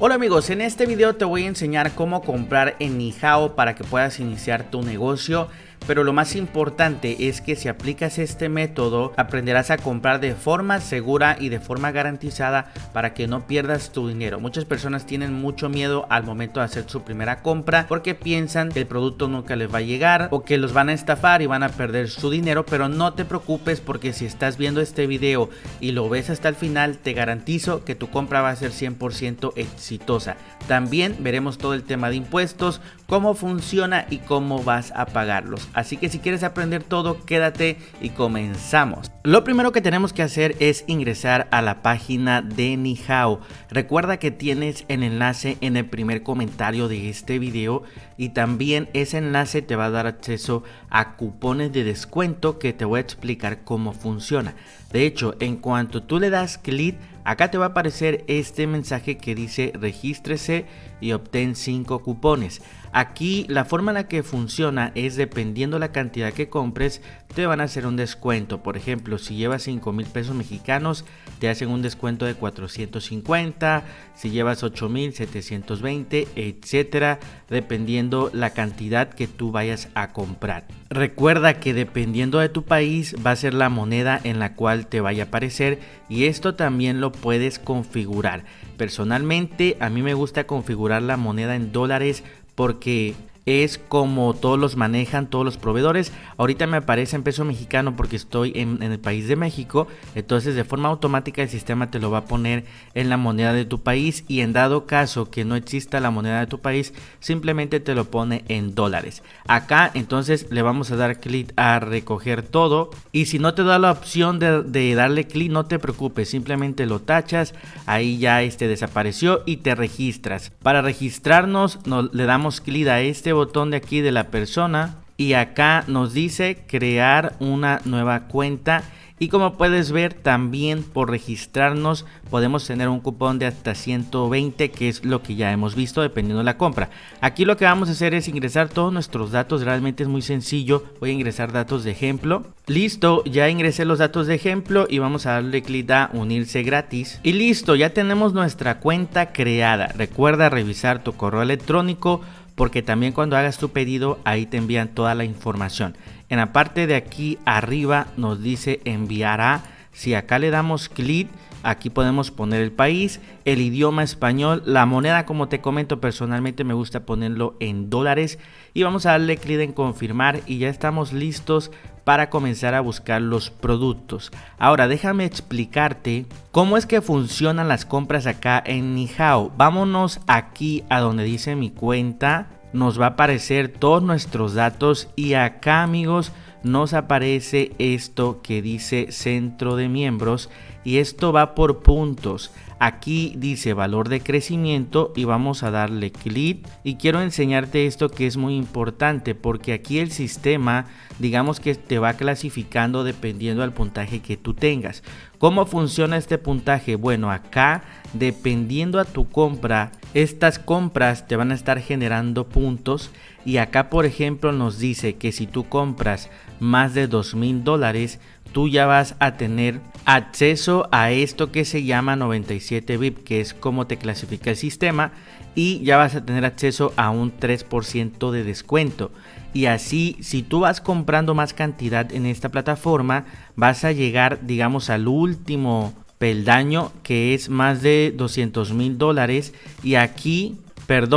Hola amigos, en este video te voy a enseñar cómo comprar en Nihao para que puedas iniciar tu negocio. Pero lo más importante es que si aplicas este método aprenderás a comprar de forma segura y de forma garantizada para que no pierdas tu dinero. Muchas personas tienen mucho miedo al momento de hacer su primera compra porque piensan que el producto nunca les va a llegar o que los van a estafar y van a perder su dinero, pero no te preocupes porque si estás viendo este video y lo ves hasta el final, te garantizo que tu compra va a ser 100% exitosa. También veremos todo el tema de impuestos, cómo funciona y cómo vas a pagarlos. Así que si quieres aprender todo, quédate y comenzamos. Lo primero que tenemos que hacer es ingresar a la página de Nihao. Recuerda que tienes el enlace en el primer comentario de este video y también ese enlace te va a dar acceso a cupones de descuento que te voy a explicar cómo funciona. De hecho, en cuanto tú le das clic, acá te va a aparecer este mensaje que dice regístrese y obtén 5 cupones. Aquí la forma en la que funciona es dependiendo la cantidad que compres te van a hacer un descuento. Por ejemplo, si llevas 5,000 pesos mexicanos te hacen un descuento de 450, si llevas 8,000 720, etcétera, dependiendo la cantidad que tú vayas a comprar. Recuerda que dependiendo de tu país va a ser la moneda en la cual te vaya a aparecer y esto también lo puedes configurar. Personalmente a mí me gusta configurar la moneda en dólares porque es como todos los manejan, todos los proveedores. Ahorita me aparece en peso mexicano porque estoy en el país de México. Entonces de forma automática el sistema te lo va a poner en la moneda de tu país. Y en dado caso que no exista la moneda de tu país, simplemente te lo pone en dólares. Acá entonces le vamos a dar clic a recoger todo. Y si no te da la opción de darle clic, no te preocupes. Simplemente lo tachas. Ahí ya desapareció y te registras. Para registrarnos le damos clic a este botón de aquí de la persona y acá nos dice crear una nueva cuenta y como puedes ver también por registrarnos podemos tener un cupón de hasta 120 que es lo que ya hemos visto dependiendo de la compra. Aquí lo que vamos a hacer es ingresar todos nuestros datos, realmente es muy sencillo. Voy a ingresar datos de ejemplo. Listo, ya ingresé los datos de ejemplo y vamos a darle clic a unirse gratis y listo, ya tenemos nuestra cuenta creada. Recuerda revisar tu correo electrónico porque también cuando hagas tu pedido ahí te envían toda la información. En la parte de aquí arriba nos dice enviar a. Si acá le damos clic, aquí podemos poner el país, el idioma español, la moneda, como te comento personalmente me gusta ponerlo en dólares y vamos a darle clic en confirmar y ya estamos listos para comenzar a buscar los productos. Ahora déjame explicarte cómo es que funcionan las compras acá en Nihao. Vámonos aquí a donde dice mi cuenta, nos va a aparecer todos nuestros datos y acá amigos nos aparece esto que dice centro de miembros y esto va por puntos. Aquí dice valor de crecimiento y vamos a darle clic y quiero enseñarte esto que es muy importante porque aquí el sistema digamos que te va clasificando dependiendo del puntaje que tú tengas. ¿Cómo funciona este puntaje? Bueno, acá dependiendo a tu compra, estas compras te van a estar generando puntos y acá por ejemplo nos dice que si tú compras más de $2,000 tú ya vas a tener acceso a esto que se llama 97 VIP, que es como te clasifica el sistema, y ya vas a tener acceso a un 3% de descuento. Y así, si tú vas comprando más cantidad en esta plataforma, vas a llegar, digamos, al último peldaño, que es más de $200,000, y aquí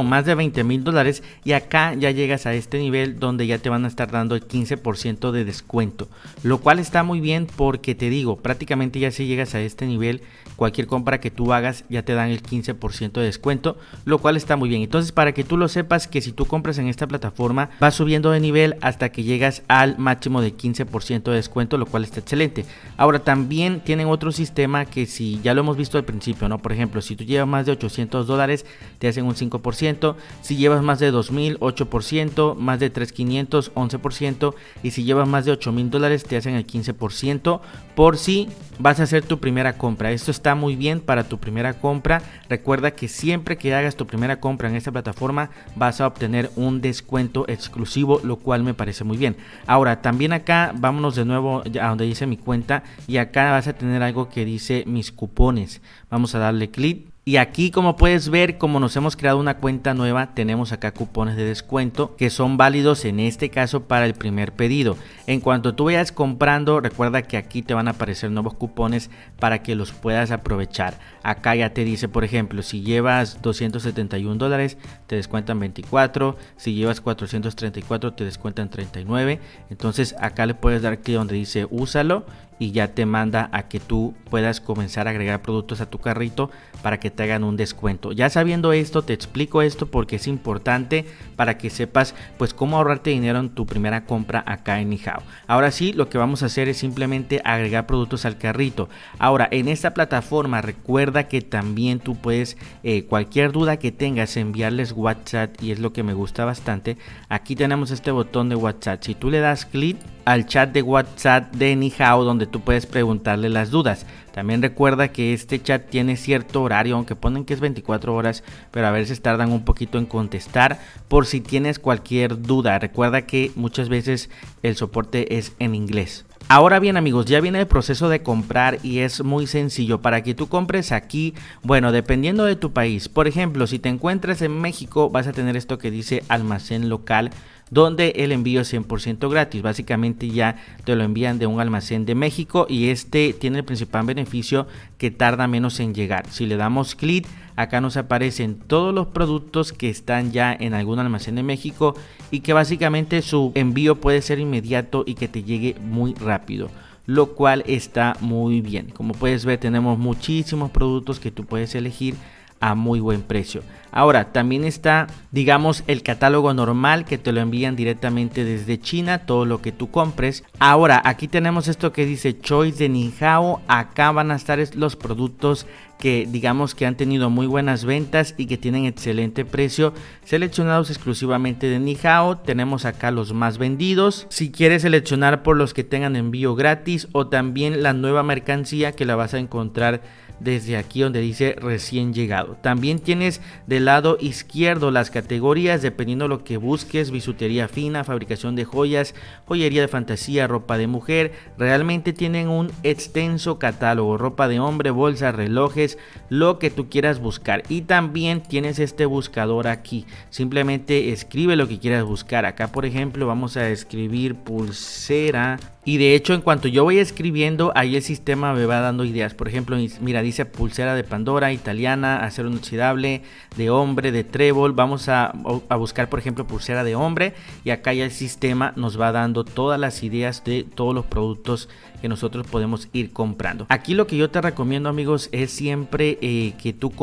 más de $20,000 y acá ya llegas a este nivel donde ya te van a estar dando el 15% de descuento, lo cual está muy bien porque te digo, prácticamente ya si llegas a este nivel, cualquier compra que tú hagas ya te dan el 15% de descuento, lo cual está muy bien. Entonces para que tú lo sepas que si tú compras en esta plataforma vas subiendo de nivel hasta que llegas al máximo de 15% de descuento, lo cual está excelente. Ahora también tienen otro sistema que si ya lo hemos visto al principio, ¿no? Por ejemplo, si tú llevas más de $800 te hacen un 5%, si llevas más de 2,000, 8%, más de 3,500, 11%, y si llevas más de $8,000 te hacen el 15% por si vas a hacer tu primera compra. Esto está muy bien para tu primera compra. Recuerda que siempre que hagas tu primera compra en esta plataforma vas a obtener un descuento exclusivo, lo cual me parece muy bien. Ahora también acá vámonos de nuevo a donde dice mi cuenta y acá vas a tener algo que dice mis cupones. Vamos a darle clic Y aquí, como puedes ver, como nos hemos creado una cuenta nueva, tenemos acá cupones de descuento que son válidos en este caso para el primer pedido. En cuanto tú vayas comprando, recuerda que aquí te van a aparecer nuevos cupones para que los puedas aprovechar. Acá ya te dice, por ejemplo, si llevas $271 te descuentan 24, si llevas 434 te descuentan 39. Entonces acá le puedes dar clic donde dice úsalo y ya te manda a que tú puedas comenzar a agregar productos a tu carrito para que te hagan un descuento. Ya sabiendo esto, te explico esto porque es importante para que sepas pues cómo ahorrarte dinero en tu primera compra acá en Nihao. Ahora sí, lo que vamos a hacer es simplemente agregar productos al carrito. Ahora, en esta plataforma recuerda que también tú puedes cualquier duda que tengas enviarles WhatsApp, y es lo que me gusta bastante. Aquí tenemos este botón de WhatsApp. Si tú le das clic al chat de WhatsApp de Nihao, donde tú puedes preguntarle las dudas. También recuerda que este chat tiene cierto horario, aunque ponen que es 24 horas, pero a veces tardan un poquito en contestar por si tienes cualquier duda. Recuerda que muchas veces el soporte es en inglés. Ahora bien, amigos, ya viene el proceso de comprar y es muy sencillo. Para que tú compres aquí, bueno, dependiendo de tu país, por ejemplo, si te encuentras en México, vas a tener esto que dice almacén local, donde el envío es 100% gratis. Básicamente ya te lo envían de un almacén de México y este tiene el principal beneficio que tarda menos en llegar. Si le damos clic, acá nos aparecen todos los productos que están ya en algún almacén de México y que básicamente su envío puede ser inmediato y que te llegue muy rápido, lo cual está muy bien. Como puedes ver, tenemos muchísimos productos que tú puedes elegir a muy buen precio. Ahora también está, digamos, el catálogo normal que te lo envían directamente desde China, todo lo que tú compres. Ahora aquí tenemos esto que dice Choice de Nihao. Acá van a estar los productos que digamos que han tenido muy buenas ventas y que tienen excelente precio, seleccionados exclusivamente de Nihao. Tenemos acá los más vendidos, si quieres seleccionar por los que tengan envío gratis, o también la nueva mercancía que la vas a encontrar desde aquí donde dice recién llegado. También tienes del lado izquierdo las categorías dependiendo de lo que busques: bisutería fina, fabricación de joyas, joyería de fantasía, ropa de mujer. Realmente tienen un extenso catálogo: ropa de hombre, bolsas, relojes, lo que tú quieras buscar. Y también tienes este buscador aquí, simplemente escribe lo que quieras buscar. Acá por ejemplo vamos a escribir pulsera. Y de hecho, en cuanto yo voy escribiendo, ahí el sistema me va dando ideas. Por ejemplo, mira, dice pulsera de Pandora, italiana, acero inoxidable, de hombre, de trébol. Vamos a buscar, por ejemplo, pulsera de hombre. Y acá ya el sistema nos va dando todas las ideas de todos los productos que nosotros podemos ir comprando. Aquí lo que yo te recomiendo, amigos, es siempre que tú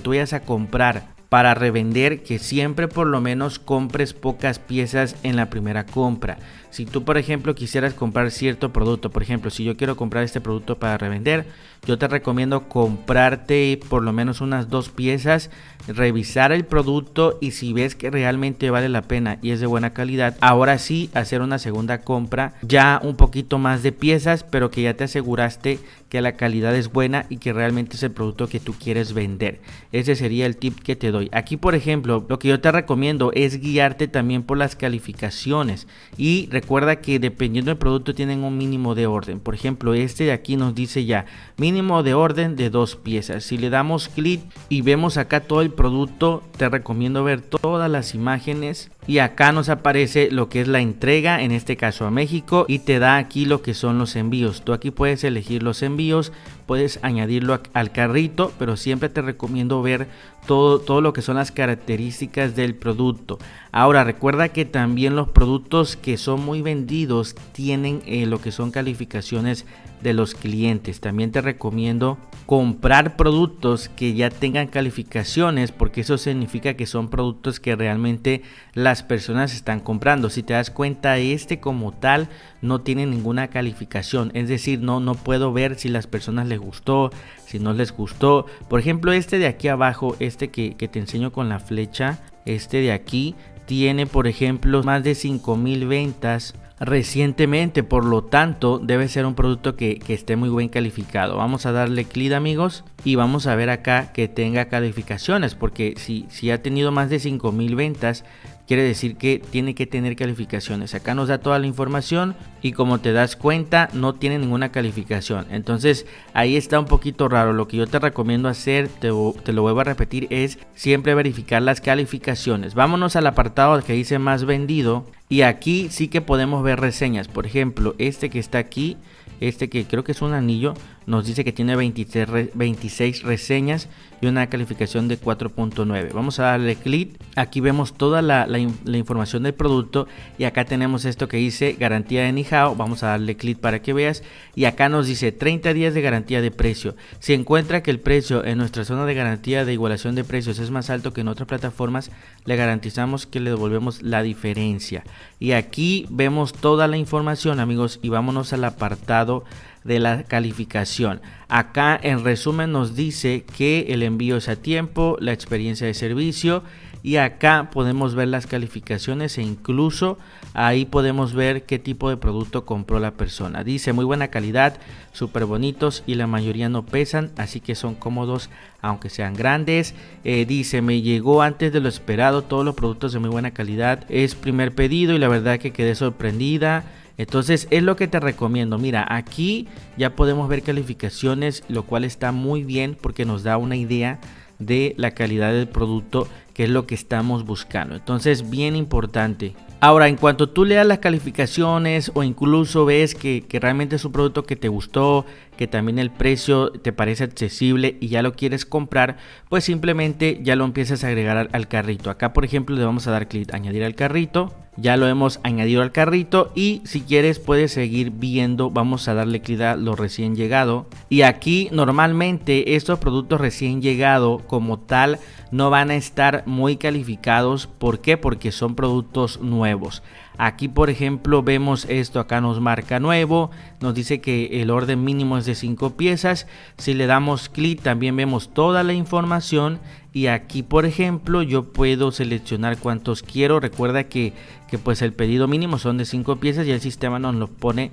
vayas a comprar para revender, que siempre por lo menos compres pocas piezas en la primera compra. Si tú por ejemplo quisieras comprar cierto producto, por ejemplo si yo quiero comprar este producto para revender, yo te recomiendo comprarte por lo menos unas 2 piezas, revisar el producto y si ves que realmente vale la pena y es de buena calidad, ahora sí hacer una segunda compra, ya un poquito más de piezas, pero que ya te aseguraste que la calidad es buena y que realmente es el producto que tú quieres vender. Ese sería el tip que te doy. Aquí por ejemplo lo que yo te recomiendo es guiarte también por las calificaciones, y recuerda que dependiendo del producto tienen un mínimo de orden. Por ejemplo, este de aquí nos dice ya mínimo de orden de 2 piezas. Si le damos clic y vemos acá todo el producto, te recomiendo ver todas las imágenes y acá nos aparece lo que es la entrega, en este caso a México, y te da aquí lo que son los envíos. Tú aquí puedes elegir los envíos, puedes añadirlo al carrito, pero siempre te recomiendo ver todo lo que son las características del producto. Ahora recuerda que también los productos que son muy vendidos tienen lo que son calificaciones de los clientes. También te recomiendo comprar productos que ya tengan calificaciones, porque eso significa que son productos que realmente las personas están comprando. Si te das cuenta, este como tal no tiene ninguna calificación, es decir, no puedo ver si las personas les gustó, si no les gustó. Por ejemplo, este de aquí abajo, este que te enseño con la flecha, este de aquí tiene por ejemplo más de 5,000 ventas recientemente, por lo tanto debe ser un producto que esté muy bien calificado. Vamos a darle clic, amigos, y vamos a ver acá que tenga calificaciones, porque si ha tenido más de 5,000 ventas, quiere decir que tiene que tener calificaciones. Acá nos da toda la información y como te das cuenta no tiene ninguna calificación. Entonces ahí está un poquito raro. Lo que yo te recomiendo hacer, te lo vuelvo a repetir, es siempre verificar las calificaciones. Vámonos al apartado que dice más vendido y aquí sí que podemos ver reseñas. Por ejemplo, este que está aquí, este que creo que es un anillo, nos dice que tiene 26 reseñas y una calificación de 4.9. Vamos a darle clic. Aquí vemos toda la información del producto y acá tenemos esto que dice garantía de Nihao. Vamos a darle clic para que veas y acá nos dice 30 días de garantía de precio. Si encuentra que el precio en nuestra zona de garantía de igualación de precios es más alto que en otras plataformas, le garantizamos que le devolvemos la diferencia. Y aquí vemos toda la información, amigos, y vámonos al apartado de la calificación. Acá en resumen nos dice que el envío es a tiempo, la experiencia de servicio y acá podemos ver las calificaciones e incluso ahí podemos ver qué tipo de producto compró la persona. Dice muy buena calidad, súper bonitos y la mayoría no pesan, así que son cómodos aunque sean grandes. Dice me llegó antes de lo esperado, todos los productos de muy buena calidad, es primer pedido y la verdad que quedé sorprendida. Entonces es lo que te recomiendo. Mira, aquí ya podemos ver calificaciones, lo cual está muy bien porque nos da una idea de la calidad del producto, que es lo que estamos buscando. Entonces bien importante. Ahora, en cuanto tú leas las calificaciones o incluso ves que realmente es un producto que te gustó, que también el precio te parece accesible y ya lo quieres comprar, pues simplemente ya lo empiezas a agregar al carrito. Acá por ejemplo le vamos a dar clic añadir al carrito. Ya lo hemos añadido al carrito y si quieres puedes seguir viendo. Vamos a darle clic a lo recién llegado y aquí normalmente estos productos recién llegado como tal no van a estar muy calificados. ¿Por qué? Porque son productos nuevos. Aquí por ejemplo vemos esto, acá nos marca nuevo, nos dice que el orden mínimo es de 5 piezas. Si le damos clic también vemos toda la información y aquí por ejemplo yo puedo seleccionar cuántos quiero. Recuerda que pues el pedido mínimo son de 5 piezas y el sistema nos lo pone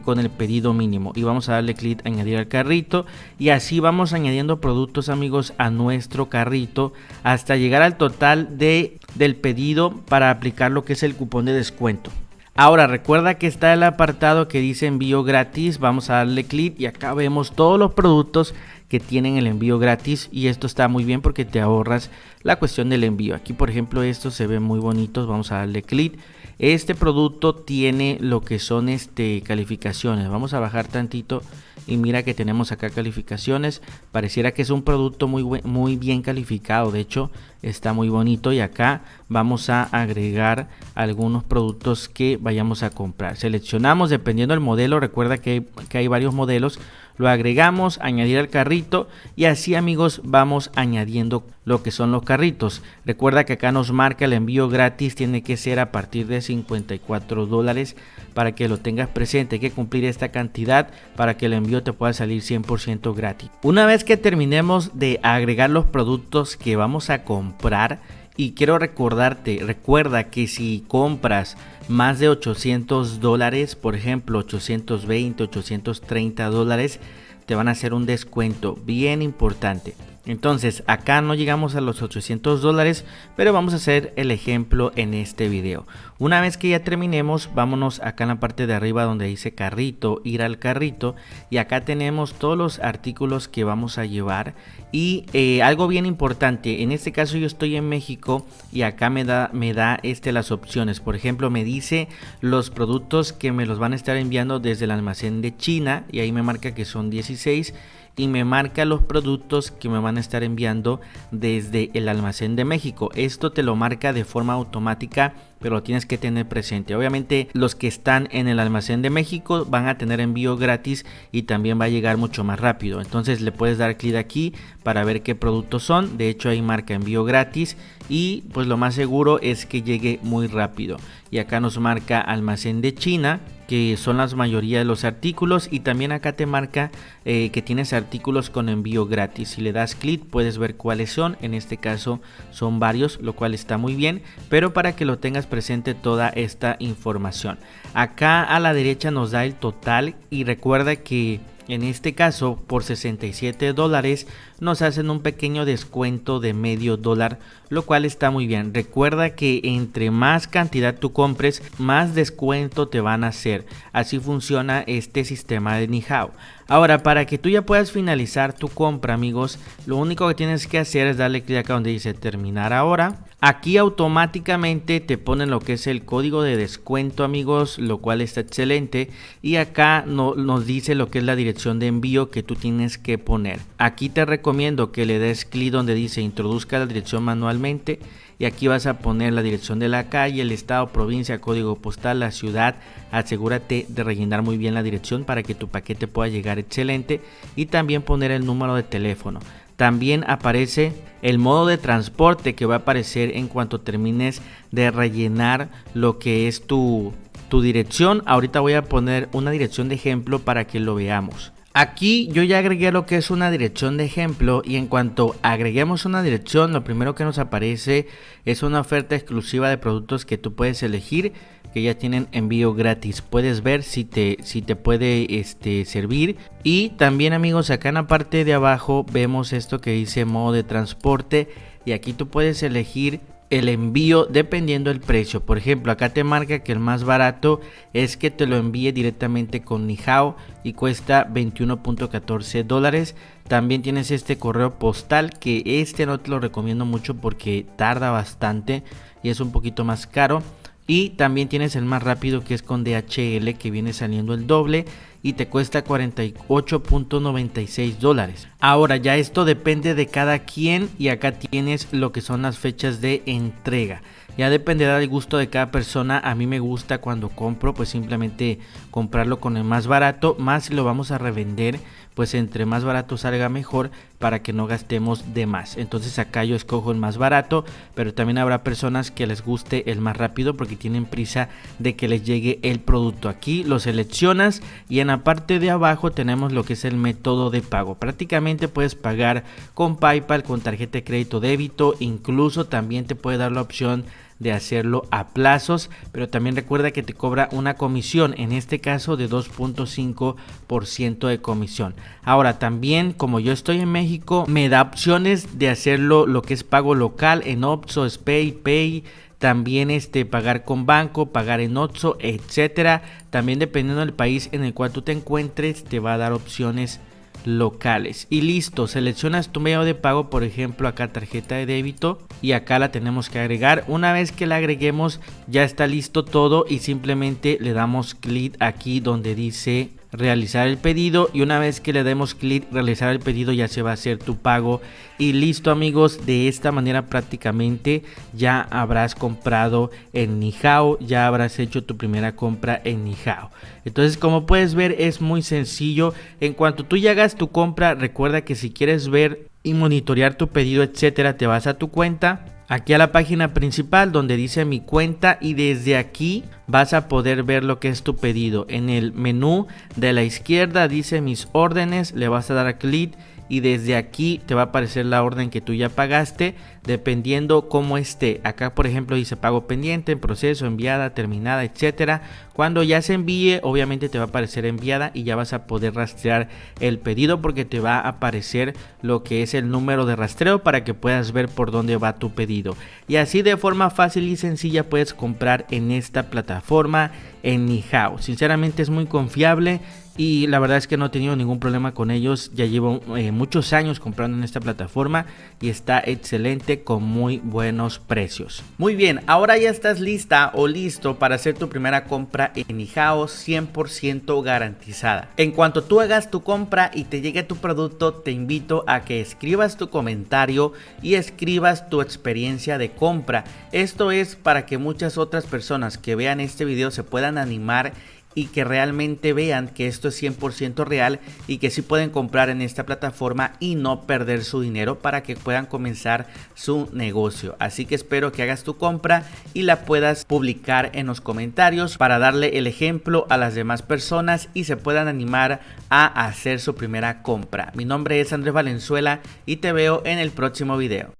con el pedido mínimo y vamos a darle clic añadir al carrito y así vamos añadiendo productos, amigos, a nuestro carrito hasta llegar al total del pedido para aplicar lo que es el cupón de descuento. Ahora recuerda que está el apartado que dice envío gratis. Vamos a darle clic y acá vemos todos los productos que tienen el envío gratis y esto está muy bien porque te ahorras la cuestión del envío. Aquí por ejemplo estos se ven muy bonitos, vamos a darle clic. Este producto tiene lo que son calificaciones. Vamos a bajar tantito y mira que tenemos acá calificaciones. Pareciera que es un producto muy bien calificado, de hecho está muy bonito y acá vamos a agregar algunos productos que vayamos a comprar. Seleccionamos dependiendo del modelo, recuerda que hay varios modelos. Lo agregamos, añadir al carrito y así, amigos, vamos añadiendo lo que son los carritos. Recuerda que acá nos marca el envío gratis, tiene que ser a partir de $54 para que lo tengas presente. Hay que cumplir esta cantidad para que el envío te pueda salir 100% gratis. Una vez que terminemos de agregar los productos que vamos a comprar, y quiero recuerda que si compras más de $800, por ejemplo 820, $830, te van a hacer un descuento bien importante. Entonces acá no llegamos a los $800, pero vamos a hacer el ejemplo en este video. Una vez que ya terminemos, vámonos acá en la parte de arriba donde dice carrito, ir al carrito, y acá tenemos todos los artículos que vamos a llevar. Y algo bien importante, en este caso yo estoy en México y acá me da las opciones. Por ejemplo, me dice los productos que me los van a estar enviando desde el almacén de China y ahí me marca que son 16. Y me marca los productos que me van a estar enviando desde el almacén de México. Esto te lo marca de forma automática, pero lo tienes que tener presente. Obviamente los que están en el almacén de México van a tener envío gratis y también va a llegar mucho más rápido. Entonces le puedes dar clic aquí para ver qué productos son. De hecho ahí marca envío gratis y pues lo más seguro es que llegue muy rápido. Y acá nos marca almacén de China, que son la mayoría de los artículos, y también acá te marca que tienes artículos con envío gratis. Si le das clic puedes ver cuáles son. En este caso son varios, lo cual está muy bien, pero para que lo tengas presente toda esta información. Acá a la derecha nos da el total y recuerda que en este caso por $67 nos hacen un pequeño descuento de medio dólar, lo cual está muy bien. Recuerda que entre más cantidad tú compres, más descuento te van a hacer. Así funciona este sistema de Nihao. Ahora, para que tú ya puedas finalizar tu compra, amigos, lo único que tienes que hacer es darle clic acá donde dice terminar ahora. Aquí automáticamente te ponen lo que es el código de descuento, amigos, lo cual está excelente. Y acá nos dice lo que es la dirección de envío que tú tienes que poner. Aquí te recomiendo que le des clic donde dice introduzca la dirección manualmente. Y aquí vas a poner la dirección de la calle, el estado, provincia, código postal, la ciudad. Asegúrate de rellenar muy bien la dirección para que tu paquete pueda llegar excelente. Y también poner el número de teléfono. También aparece el modo de transporte que va a aparecer en cuanto termines de rellenar lo que es tu dirección. Ahorita voy a poner una dirección de ejemplo para que lo veamos. Aquí yo ya agregué lo que es una dirección de ejemplo y en cuanto agreguemos una dirección, lo primero que nos aparece es una oferta exclusiva de productos que tú puedes elegir, que ya tienen envío gratis. Puedes ver si te puede servir. Y también, amigos, acá en la parte de abajo vemos esto que dice modo de transporte y aquí tú puedes elegir el envío dependiendo del precio. Por ejemplo, acá te marca que el más barato es que te lo envíe directamente con Nihao y cuesta 21.14 dólares. También tienes este correo postal, que no te lo recomiendo mucho porque tarda bastante y es un poquito más caro. Y también tienes el más rápido, que es con DHL, que viene saliendo el doble y te cuesta 48.96 dólares. Ahora ya esto depende de cada quien y acá tienes lo que son las fechas de entrega. Ya dependerá del gusto de cada persona. A mí me gusta cuando compro pues simplemente comprarlo con el más barato, más si lo vamos a revender pues entre más barato salga mejor para que no gastemos de más. Entonces acá yo escojo el más barato, pero también habrá personas que les guste el más rápido porque tienen prisa de que les llegue el producto. Aquí lo seleccionas y en la parte de abajo tenemos lo que es el método de pago. Prácticamente puedes pagar con PayPal, con tarjeta de crédito, débito, incluso también te puede dar la opción de hacerlo a plazos, pero también recuerda que te cobra una comisión, en este caso de 2.5% de comisión. Ahora también, como yo estoy en México, me da opciones de hacerlo lo que es pago local en Oxxo, SPAY, Pay. También pagar con banco, pagar en Oxxo, etcétera. También dependiendo del país en el cual tú te encuentres, te va a dar opciones locales. Y listo, seleccionas tu medio de pago, por ejemplo acá tarjeta de débito, y acá la tenemos que agregar. Una vez que la agreguemos ya está listo todo y simplemente le damos clic aquí donde dice realizar el pedido, y una vez que le demos clic realizar el pedido ya se va a hacer tu pago y listo, amigos. De esta manera prácticamente ya habrás comprado en Nihao, ya habrás hecho tu primera compra en Nihao. Entonces, como puedes ver, es muy sencillo. En cuanto tú ya hagas tu compra, recuerda que si quieres ver y monitorear tu pedido, etcétera, te vas a tu cuenta, aquí a la página principal donde dice mi cuenta, y desde aquí vas a poder ver lo que es tu pedido. En el menú de la izquierda dice mis órdenes, le vas a dar clic y desde aquí te va a aparecer la orden que tú ya pagaste, dependiendo cómo esté. Acá por ejemplo dice pago pendiente, en proceso, enviada, terminada, etcétera. Cuando ya se envíe, obviamente te va a aparecer enviada y ya vas a poder rastrear el pedido porque te va a aparecer lo que es el número de rastreo para que puedas ver por dónde va tu pedido. Y así de forma fácil y sencilla puedes comprar en esta plataforma, en Nihao. Sinceramente es muy confiable y la verdad es que no he tenido ningún problema con ellos. Ya llevo muchos años comprando en esta plataforma y está excelente con muy buenos precios. Muy bien, ahora ya estás lista o listo para hacer tu primera compra en Nihao 100% garantizada. En cuanto tú hagas tu compra y te llegue tu producto, te invito a que escribas tu comentario y escribas tu experiencia de compra. Esto es para que muchas otras personas que vean este video se puedan animar y que realmente vean que esto es 100% real y que sí pueden comprar en esta plataforma y no perder su dinero para que puedan comenzar su negocio. Así que espero que hagas tu compra y la puedas publicar en los comentarios para darle el ejemplo a las demás personas y se puedan animar a hacer su primera compra. Mi nombre es Andrés Valenzuela y te veo en el próximo video.